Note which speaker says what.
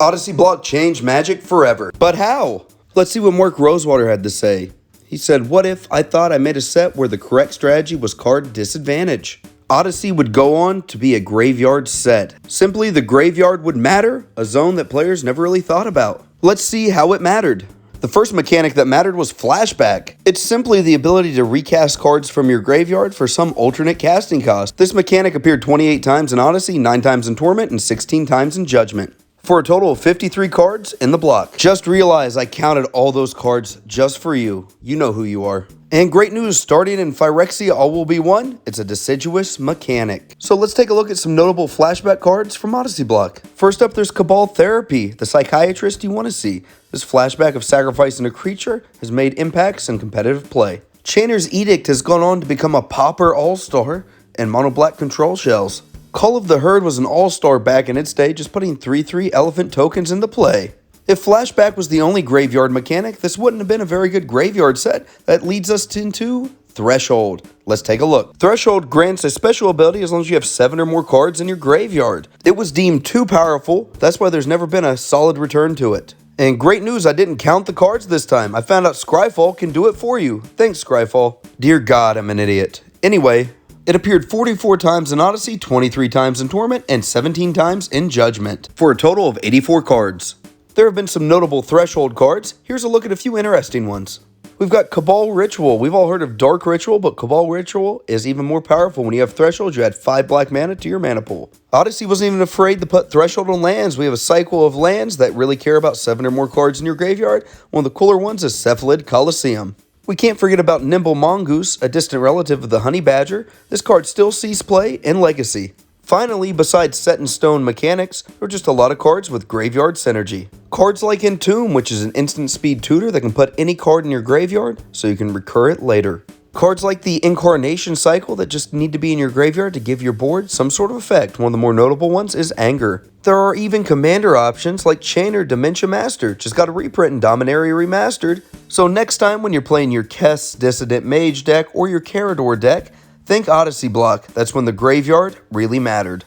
Speaker 1: Odyssey block changed Magic forever. But how? Let's see what Mark Rosewater had to say. He said, "What if I thought I made a set where the correct strategy was card disadvantage? Odyssey would go on to be a graveyard set. Simply, the graveyard would matter, a zone that players never really thought about. Let's see how it mattered. The first mechanic that mattered was flashback. It's simply the ability to recast cards from your graveyard for some alternate casting cost. This mechanic appeared 28 times in Odyssey, 9 times in Torment, and 16 times in Judgment, for a total of 53 cards in the block. Just realize I counted all those cards just for you. You know who you are. And great news, starting in Phyrexia All Will Be One, it's a deciduous mechanic. So let's take a look at some notable flashback cards from Odyssey block. First up, there's Cabal Therapy, the psychiatrist you want to see. This flashback of sacrificing a creature has made impacts in competitive play. Chainer's Edict has gone on to become a Pauper All-Star and Mono Black Control Shells. Call of the Herd was an all-star back in its day, just putting 3/3 elephant tokens into play. If flashback was the only graveyard mechanic, this wouldn't have been a very good graveyard set. That leads us into Threshold. Let's take a look. Threshold grants a special ability as long as you have 7 or more cards in your graveyard. It was deemed too powerful, that's why there's never been a solid return to it. And great news, I didn't count the cards this time. I found out Scryfall can do it for you. Thanks, Scryfall. Dear God, I'm an idiot. Anyway, it appeared 44 times in Odyssey, 23 times in Torment, and 17 times in Judgment, for a total of 84 cards. There have been some notable Threshold cards. Here's a look at a few interesting ones. We've got Cabal Ritual. We've all heard of Dark Ritual, but Cabal Ritual is even more powerful. When you have Threshold, you add 5 black mana to your mana pool. Odyssey wasn't even afraid to put Threshold on lands. We have a cycle of lands that really care about 7 or more cards in your graveyard. One of the cooler ones is Cephalid Coliseum. We can't forget about Nimble Mongoose, a distant relative of the Honey Badger. This card still sees play in Legacy. Finally, besides set in stone mechanics, there are just a lot of cards with graveyard synergy. Cards like Entomb, which is an instant speed tutor that can put any card in your graveyard so you can recur it later. Cards like the Incarnation Cycle that just need to be in your graveyard to give your board some sort of effect. One of the more notable ones is Anger. There are even commander options like Chainer Dementia Master, just got a reprint in Dominaria Remastered. So next time when you're playing your Kess Dissident Mage deck or your Carador deck, think Odyssey block. That's when the graveyard really mattered.